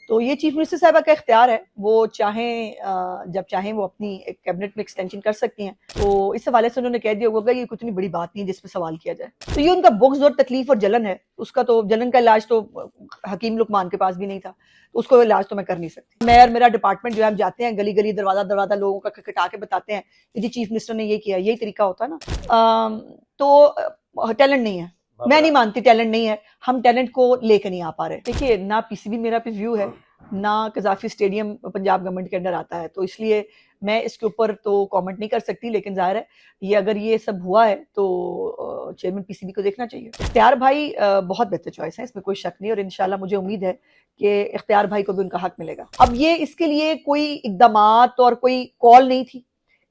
तो ये chief minister साहबा का इख्तियार है, वो चाहें जब चाहें वो अपनी एक कैबिनेट में एक्सटेंशन कर सकती हैं। तो इस हवाले से उन्होंने कह दिया होगा ये कुछ इतनी बड़ी बात नहीं है जिस पर सवाल किया जाए। तो ये उनका बुग़्ज़ और तकलीफ और जलन है, उसका तो जलन का इलाज तो हकीम लुकमान के पास भी नहीं था, तो उसको इलाज तो मैं कर नहीं सकती। मैं और मेरा डिपार्टमेंट जो है हम जाते हैं गली गली दरवाजा दरवाजा लोगों का खटखटा के बताते हैं कि जी चीफ मिनिस्टर ने ये किया, यही तरीका होता है ना। तो टैलेंट नहीं है, मैं नहीं मानती टैलेंट नहीं है, हम टैलेंट को लेकर नहीं आ पा रहे। देखिए ना पीसीबी मेरा व्यू है, ना कजाफी स्टेडियम पंजाब गवर्नमेंट के अंडर आता है, तो इसलिए मैं इसके ऊपर तो कमेंट नहीं कर सकती। लेकिन जाहिर है ये अगर ये सब हुआ है तो चेयरमैन पीसीबी को देखना चाहिए। इख्तियार भाई बहुत बेहतर चॉइस है, इसमें कोई शक नहीं, और इंशाल्लाह मुझे उम्मीद है कि इख्तियार भाई को भी उनका हक मिलेगा। अब ये इसके लिए कोई इकदामात और कोई कॉल नहीं थी,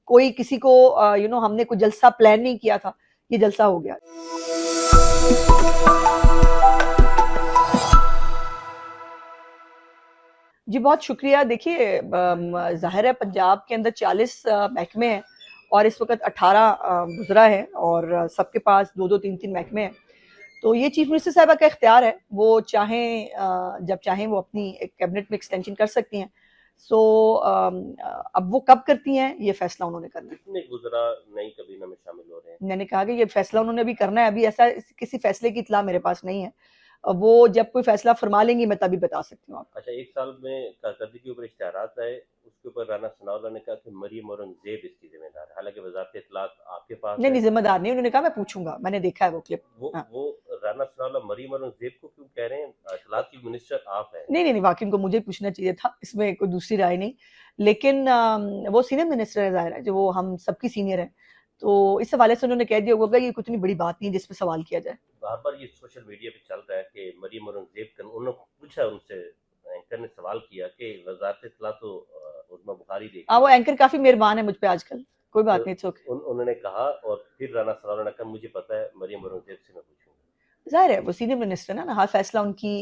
कोई किसी को हमने कोई जलसा प्लान नहीं किया था, ये जलसा हो गया। जी बहुत शुक्रिया। देखिए ज़ाहिर है पंजाब के अंदर 40 महकमे हैं और इस वक्त 18 गुजरा है और सबके पास 2-2 3-3 महकमे हैं। तो ये चीफ मिनिस्टर साहबा का इख्तियार है, वो चाहें जब चाहें वो अपनी एक कैबिनेट में एक्सटेंशन कर सकती हैं। सो अब वो कब करती हैं ये फैसला उन्होंने करना है। कितने गुजरा नई काबीना में शामिल हो रहे हैं? मैंने कहा कि ये फैसला उन्होंने अभी करना है, अभी ऐसा किसी फैसले की इत्तला मेरे पास नहीं है, वो जब कोई फैसला फरमा लेंगी मैं तभी बता सकती हूँ आपको। अच्छा, 1 साल में कारकर्दगी के ऊपर इश्तिहारात आए, उसके ऊपर राना सनाउल्लाह ने कहा कि मरियम औरंगजेब इसकी जिम्मेदार है, हालांकि वजारत इत्तलात आपके पास नहीं जिम्मेदार नहीं, उन्होंने कहा मैं पूछूंगा, मैंने देखा है वो क्लिप। वो राना सनाउल्लाह मरियम औरंगजेब को क्यों कह रहे हैं? इत्तलात की मिनिस्टर आप हैं। नहीं वाकई को मुझे पूछना चाहिए था, इसमें कोई दूसरी राय नहीं। लेकिन वो सीनियर मिनिस्टर है, जाहिर है जो वो हम सबकी सीनियर है, तो इस हवाले से उन्होंने कह दिया होगा ये कुछ इतनी बड़ी बात नहीं है जिस पर सवाल किया जाए। बार बार ये सोशल मीडिया पे चल रहा है कि मरियम औरंगजेब का उन्होंने पूछा, उनसे एंकर ने सवाल किया कि वजारत इत्तलात तो उस्मा बुखारी देखी। वो एंकर काफी मेहरबान है मुझ पे आजकल, कोई बात नहीं, इट्स ओके। उन्होंने कहा और फिर राना सनाउल्लाह ने कहा मुझे पता है, मरियम औरंगजेब से मैं पूछूंगा। जाहिर है वो सीनियर मिनिस्टर है ना, हर फैसला उनकी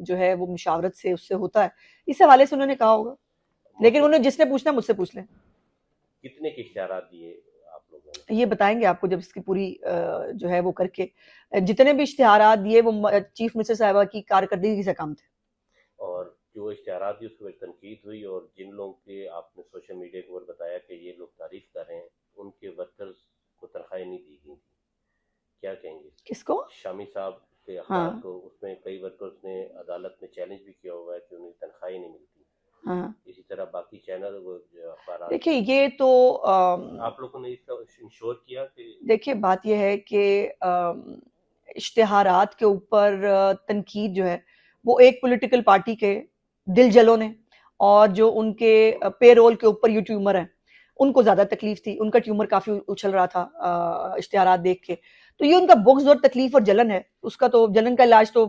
जो है वो मुशावरत से उससे होता है, इस हवाले से उन्होंने कहा होगा। लेकिन उन्होंने जिसने पूछना मुझसे पूछ लें। कितने के इश्तिहारात दिए आप लोगों ने? ये बताएंगे आपको जब इसकी पूरी जो है वो करके, जितने भी इश्तिहारात दिए वो चीफ मिनिस्टर साहबा की कारकर्दगी से काम थे। और जो इश्तिहारात दी उसको एक तनकीद हुई, और जिन लोगों के आपने सोशल मीडिया के ऊपर बताया कि ये लोग तारीफ कर रहे हैं, उनके वर्कर्स को तनख्वाहें नहीं दी गई थी, क्या कहेंगे? किसको? शामी साहब के अखबार को, उसमें कई वर्कर्स ने अदालत में चैलेंज भी किया हुआ है कि उन्हें तनख्वाहें नहीं मिलती। इसी तरह बाकी चैनल अखबार, देखिए ये तो आप लोगों ने इसका इंश्योर किया कि? देखिए बात यह है कि इश्तिहारात के ऊपर तनकीद जो है वो एक पॉलिटिकल पार्टी के दिल जलों ने, और जो उनके पेरोल के ऊपर ये ट्यूमर है उनको ज्यादा तकलीफ थी, उनका ट्यूमर काफी उछल रहा था इश्तिहारात देख के। तो ये उनका बुग़्ज़ और तकलीफ और जलन है, उसका तो जलन का इलाज तो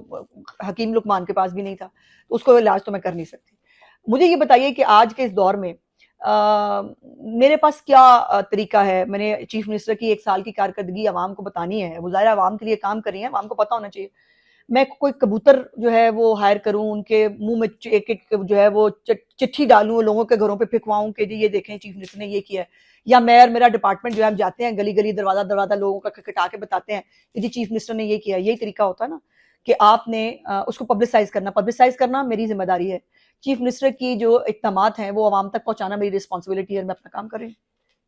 हकीम लुकमान के पास भी नहीं था, तो उसको इलाज तो मैं कर नहीं सकती। मुझे ये बताइए कि आज के इस दौर में मेरे पास क्या तरीका है। मैंने चीफ मिनिस्टर की 1 साल की कारकर्दगी आवाम को बतानी है, वो ज़ाहिर आवाम के लिए काम कर रही है, आवाम को पता होना चाहिए। मैं कोई कबूतर जो है वो हायर करूं, उनके मुंह में एक एक जो है वो चिट्ठी डालूं, लोगों के घरों पे फिकवाऊं कि जी ये देखें चीफ मिनिस्टर ने ये किया है, या मैं और मेरा डिपार्टमेंट जो है हम जाते हैं गली गली दरवाजा दरवाजा लोगों का खटखटा के बताते हैं कि जी चीफ मिनिस्टर ने ये किया, यही तरीका होता है ना कि आपने उसको पब्लिसाइज करना मेरी जिम्मेदारी है। चीफ मिनिस्टर की जो इक़दामात हैं वो आवाम तक पहुंचाना मेरी रिस्पॉन्सिबिलिटी है, मैं अपना काम कर रही हूँ।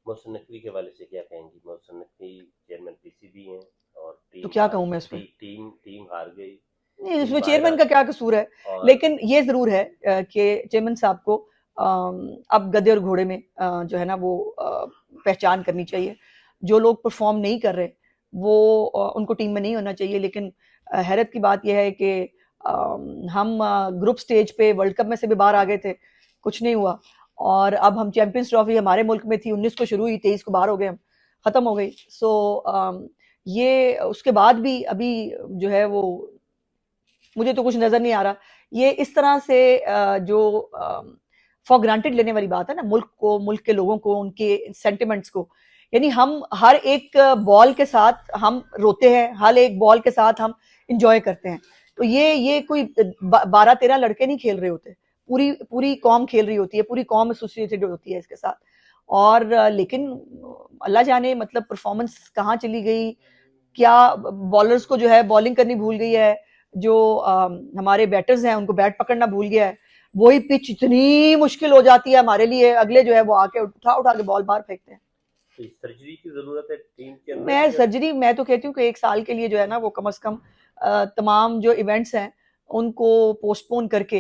मोहसिन नकवी के हवाले से क्या कहेंगी? मोहसिन नकवी चेयरमैन पीसीबी हैं और तो क्या कहूँ मैं इसमें? टीम हार गई। नहीं इसमें चेयरमैन का क्या कसूर है, लेकिन ये जरूर है कि चेयरमैन साहब को अब गधे और घोड़े में जो है ना वो पहचान करनी चाहिए। जो लोग परफॉर्म नहीं कर रहे वो उनको टीम में नहीं होना चाहिए। लेकिन हैरत की बात यह है कि हम ग्रुप स्टेज पे वर्ल्ड कप में से भी बाहर आ गए थे, कुछ नहीं हुआ, और अब हम चैंपियंस ट्रॉफी हमारे मुल्क में थी, 19 को शुरू हुई, 23 को बाहर हो गए, हम खत्म हो गई। सो ये उसके बाद भी अभी जो है वो मुझे तो कुछ नजर नहीं आ रहा। ये इस तरह से जो फॉर ग्रांटेड लेने वाली बात है ना, मुल्क को, मुल्क के लोगों को, उनके सेंटिमेंट्स को, यानी हम हर एक बॉल के साथ हम रोते हैं, हर एक बॉल के साथ हम इंजॉय करते हैं। तो ये कोई 12-13 लड़के नहीं खेल रहे होते, पूरी पूरी कौम खेल रही होती है, पूरी कौम एसोसिएटेड होती है इसके साथ। और लेकिन अल्लाह जाने मतलब परफॉर्मेंस कहाँ चली गई, क्या बॉलर्स को जो है बॉलिंग करनी भूल गई है, जो हमारे बैटर्स हैं उनको बैट पकड़ना भूल गया है। वही पिच इतनी मुश्किल हो जाती है हमारे लिए, अगले जो है वो आके उठा उठा के बॉल बाहर फेंकते हैं। तो सर्जरी की जरूरत है टीम के अंदर? मैं तो कहती हूँ कि 1 साल के लिए जो है ना वो कम से कम तमाम जो इवेंट्स हैं उनको पोस्टपोन करके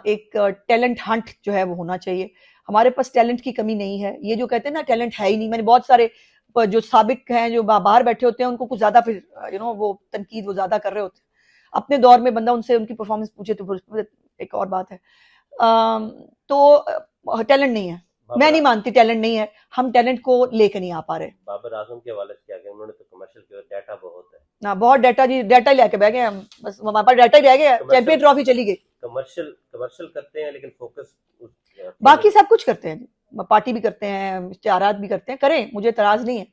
एक टैलेंट हंट जो है वो होना चाहिए। हमारे पास टैलेंट की कमी नहीं है, ये जो कहते हैं ना टैलेंट है ही नहीं, मैंने बहुत सारे जो साबिक हैं जो बाहर बैठे होते हैं उनको कुछ ज्यादा फिर वो तनकीद वो ज्यादा कर रहे होते हैं। अपने दौर में बंदा उनसे उनकी परफॉर्मेंस पूछे तो फिर एक और बात है। तो टैलेंट नहीं है, मैं नहीं मानती टैलेंट नहीं है, हम टैलेंट को लेकर नहीं आ पा रहे। बाबर आजम के हवाले से क्या कहें, उन्होंने तो कमर्शियल किया, डाटा बहुत है ना, बहुत डाटा जी, डाटा ही लेके बैठ गए हम, बस हमारे पास डाटा ही रह गया, चैंपियन ट्रॉफी चली गई। कमर्शियल करते हैं लेकिन फोकस बाकी सब कुछ करते हैं, पार्टी भी करते हैं, इश्तिहारात भी करते हैं, करें, मुझे तराज नहीं है,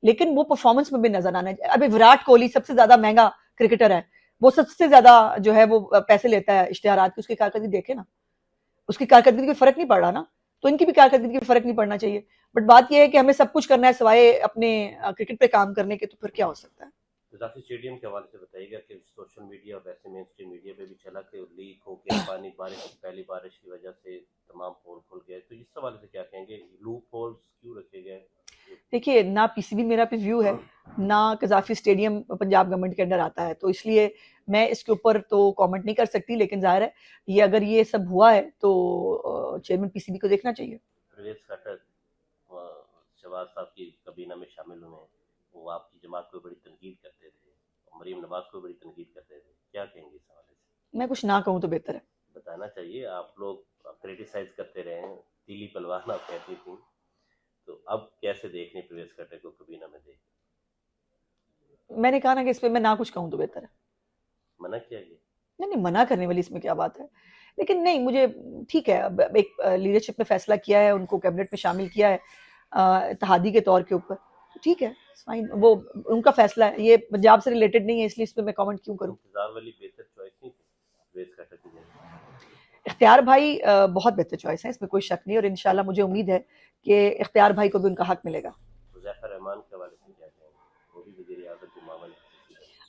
लेकिन वो परफॉर्मेंस में भी नजर आना है। अभी विराट कोहली सबसे ज्यादा महंगा क्रिकेटर है, वो सबसे ज्यादा जो है वो पैसे लेता है इश्तिहारात की, उसकी कारकर्दगी देखे ना, उसकी कारकर्दगी में फर्क नहीं पड़ रहा ना, तो इनकी भी कारकर्दगी में फर्क नहीं पड़ना चाहिए। बट बात यह है कि हमें सब कुछ करना है सिवाय अपने क्रिकेट पे काम करने के, तो फिर क्या हो सकता है। गद्दाफी स्टेडियम के हवाले से बताइएगा कि सोशल मीडिया और वैसे मेन स्ट्रीम मीडिया पे भी चला कि लीक हो गया पानी, पहली बारिश की वजह से तमाम पोल खुल गए, तो इस हवाले से क्या कहेंगे, लूप होल्स क्यों रखे गए? देखिए, ना पीसीबी मेरा पे व्यू है, ना गद्दाफी स्टेडियम पंजाब गवर्नमेंट के अंडर आता है, तो इसलिए मैं इसके ऊपर तो कमेंट नहीं कर सकती, लेकिन जाहिर है ये अगर ये सब हुआ है तो चेयरमैन पीसीबी को देखना चाहिए। प्रवेश खट्टर शहबाज साहब की कबीना में शामिल हुए हैं, वो आपकी जमात को बड़ी तनकीद करते थे, मरीम नवाज को बड़ी तनकीद करते थे, क्या कहेंगे इस हवाले से? मैं कुछ ना कहूँ तो बेहतर है। बताना चाहिए, आप लोग क्रिटिसाइज करते रहे हैं, तीली पलवान आप कहती थी, तो अब कैसे देख रहे प्रवेश खट्टर को कबीना में देख? मैंने कहा ना कि इस पे मैं ना कुछ कहूँ तो बेहतर है। मना किया गया? नहीं, मना करने वाली इसमें क्या बात है, लेकिन नहीं, मुझे ठीक है, अब एक लीडरशिप ने फैसला किया है, उनको कैबिनेट में शामिल किया है इत्तेहादी के तौर के ऊपर, ठीक है, फाइन, वो उनका फैसला है, ये पंजाब से रिलेटेड नहीं है, इसलिए इस पर मैं कमेंट क्यों करूं। इंतजार वाली बेहतर चॉइस नहीं थी प्रवेश खट्टर की जगह? इख्तियार भाई बहुत बेहतर चॉइस है, इसमें कोई शक नहीं, और इंशाल्लाह मुझे उम्मीद है कि इख्तियार भाई को भी उनका हक मिलेगा। हुज़ैफा रहमान के हवाले से क्या कहेंगे, वो भी वज़ीर आज़म के मामले में?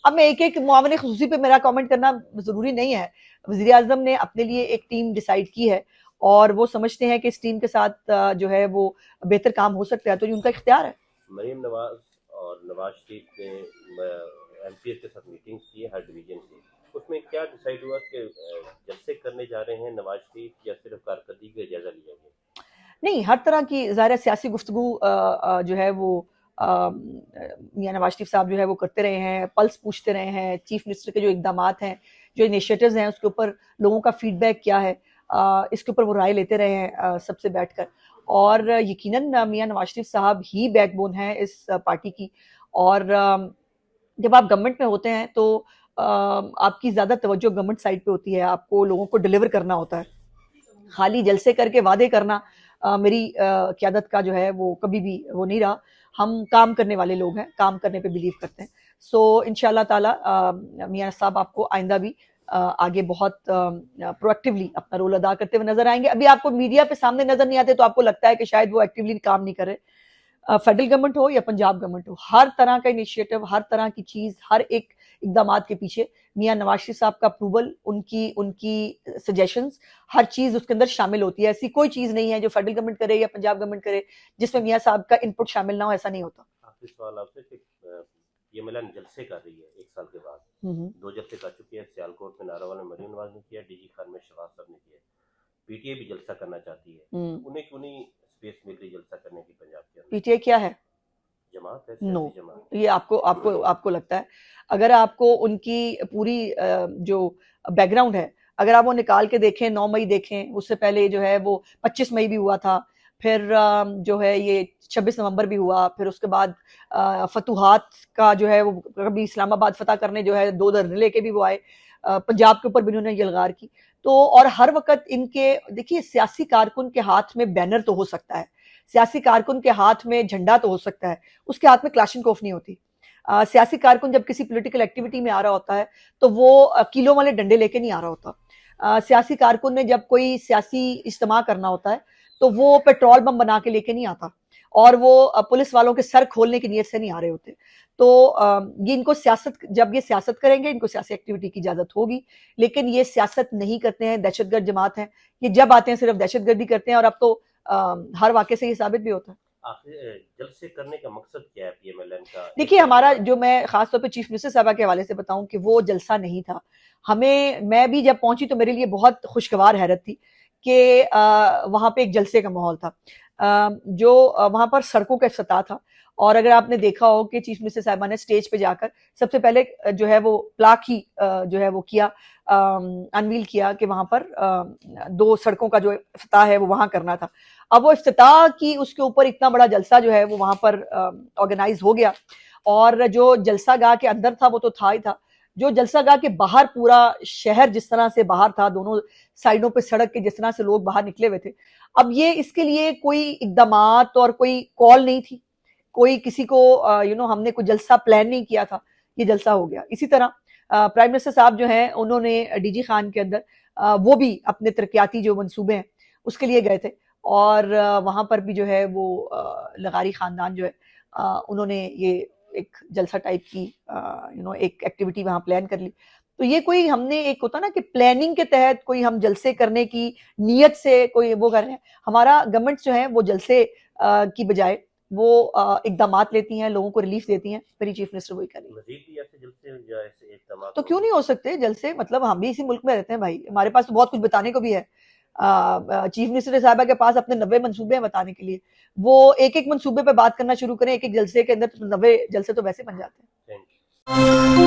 अब मैं एक एक मुआवने खुसूसी पे मेरा कमेंट करना जरूरी नहीं है, वज़ीर आज़म ने अपने लिए एक टीम डिसाइड की है और वो समझते हैं कि इस टीम के साथ जो है वो बेहतर काम हो सकता है, तो ये उनका इख्तियार है। मरीम नवाज और नवाज शरीफ ने एमपीएस के साथ मीटिंग की है हर डिवीजन की, उसमें क्या डिसाइड हुआ कि जलसे करने जा रहे हैं नवाज शरीफ या सिर्फ कारकर्दगी का जायजा लिया गया? नहीं, हर तरह की ज़ाहिर सियासी गुफ्तगू जो है वो मियाँ नवाज शरीफ साहब जो है वो करते रहे हैं, पल्स पूछते रहे हैं, चीफ मिनिस्टर के जो इकदामात हैं, जो इनिशिएटिव्स हैं, उसके ऊपर लोगों का फीडबैक क्या है, इसके ऊपर वो राय लेते रहे हैं सबसे बैठकर, और यकीनन मियाँ नवाज शरीफ साहब ही बैकबोन हैं इस पार्टी की, और जब आप गवर्नमेंट में होते हैं तो आपकी ज़्यादा तवज्जो गवर्नमेंट साइड पे होती है, आपको लोगों को डिलीवर करना होता है, खाली जलसे करके वादे करना मेरी क़यादत का जो है वो कभी भी वो नहीं रहा। हम काम करने वाले लोग हैं, काम करने पे बिलीव करते हैं। सो इंशाल्लाह ताला मियाँ साहब आपको आइंदा भी आगे बहुत प्रोएक्टिवली अपना रोल अदा करते हुए नजर आएंगे। अभी आपको मीडिया पे सामने नजर नहीं आते तो आपको लगता है कि शायद वो एक्टिवली काम नहीं कर रहे। फेडरल गवर्नमेंट हो या पंजाब गवर्नमेंट हो, हर तरह का इनिशिएटिव, हर तरह की चीज, हर एक इकदामात के पीछे मियाँ नवाज शरीफ साहब का अप्रूवल, उनकी उनकी सजेशंस, हर चीज उसके अंदर शामिल होती है। ऐसी कोई चीज नहीं है जो फेडरल गवर्नमेंट करे या पंजाब गवर्नमेंट करे जिसमें मियाँ साहब का इनपुट शामिल ना हो, ऐसा नहीं होता। आखिरी सवाल आपसे कि ये मिलन जलसे कर रही है 1 साल के बाद, 2 जलसे कर चुकी है, सियालकोट में नारावाल में मरीम नवाज ने किया, डीजी खान में शहबाज साहब ने किया, पीटीआई भी जलसा करना चाहती है, उन्हें क्यों नहीं स्पेस मिल रही जलसा करने की पंजाब के अंदर? पीटीआई क्या है? जमात है, नो, जमात। ये आपको लगता है? अगर आपको उनकी पूरी जो बैकग्राउंड है, अगर आप वो निकाल के देखें, 9 मई देखें, उससे पहले जो है वो 25 मई भी हुआ था, फिर जो है ये 26 नवंबर भी हुआ, फिर उसके बाद फतूहात का जो है वो कभी इस्लामाबाद फतह करने जो है 2 धरने लेके भी वो आए, पंजाब के ऊपर भी उन्होंने यलगार की। तो और हर वक्त इनके, देखिए, सियासी कारकुन के हाथ में बैनर तो हो सकता है, सियासी कारकुन के हाथ में झंडा तो हो सकता है, उसके हाथ में क्लाशनकोफ नहीं होती। सियासी कारकुन जब किसी पॉलिटिकल एक्टिविटी में आ रहा होता है तो वो किलो वाले डंडे लेके नहीं आ रहा होता। सियासी कारकुन ने जब कोई सियासी इज्तिमा करना होता है तो वो पेट्रोल बम बना के लेके नहीं आता और वो पुलिस वालों के सर खोलने की नीयत से नहीं आ रहे होते। तो ये इनको सियासत, जब ये सियासत करेंगे इनको सियासी एक्टिविटी की इजाजत होगी, लेकिन ये सियासत नहीं करते हैं, दहशतगर्द जमात है, ये जब आते हैं सिर्फ दहशतगर्दी करते हैं और अब तो हर वाक़े से ये साबित भी होता है। आखिर जलसे करने का मकसद क्या है पीएमएलएन का? देखिए हमारा जो, मैं खासतौर पे चीफ मिनिस्टर साहबा के हवाले से बताऊं कि वो जलसा नहीं था। मैं भी जब पहुंची तो मेरे लिए बहुत खुशगवार हैरत थी कि वहां पे एक जलसे का माहौल था। जो वहां पर सड़कों का इफ्तिताह था और अगर आपने देखा हो कि चीफ मिनिस्टर साहबा ने स्टेज पे जाकर सबसे पहले जो है वो प्लाक ही जो है वो किया, अनवील किया कि वहां पर 2 सड़कों का जो इफ्तिताह है वो वहां करना था। अब वो इफ्तिताह की उसके ऊपर इतना बड़ा जलसा जो है वो वहां पर ऑर्गेनाइज हो गया और जो जलसा गाह के अंदर था वो तो था ही था, जो जलसा गाह के बाहर पूरा शहर जिस तरह से बाहर था, दोनों साइडों पे सड़क के जिस तरह से लोग बाहर निकले हुए थे। अब ये इसके लिए कोई इकदामात और कोई कॉल नहीं थी, कोई किसी को हमने कोई जलसा प्लान नहीं किया था, ये जलसा हो गया। इसी तरह प्राइम मिनिस्टर साहब जो हैं उन्होंने डीजी खान के अंदर वो भी अपने तरक्याती जो मंसूबे हैं उसके लिए गए थे और वहां पर भी जो है वो लगारी खानदान जो है उन्होंने ये एक जलसा टाइप की एक एक्टिविटी वहां प्लान कर ली। तो ये कोई हमने एक होता ना कि प्लानिंग के तहत कोई हम जलसे करने की नीयत से कोई वो कर रहे हैं। हमारा गवर्नमेंट जो है वो जलसे की बजाय वो इकदामात लेती हैं, लोगों को रिलीफ देती हैं, मेरी चीफ मिनिस्टर वही कर रही है। मजीद भी ऐसे जलसे या ऐसे इक़दामात तो क्यों नहीं हो सकते जलसे? मतलब हम भी इसी मुल्क में रहते हैं भाई, हमारे पास तो बहुत कुछ बताने को भी है। चीफ मिनिस्टर साहबा के पास अपने 90 मंसूबे हैं बताने के लिए, वो एक एक मंसूबे पे बात करना शुरू करें एक एक जलसे के अंदर, तो 90 जलसे तो वैसे बन जाते हैं। Thank you.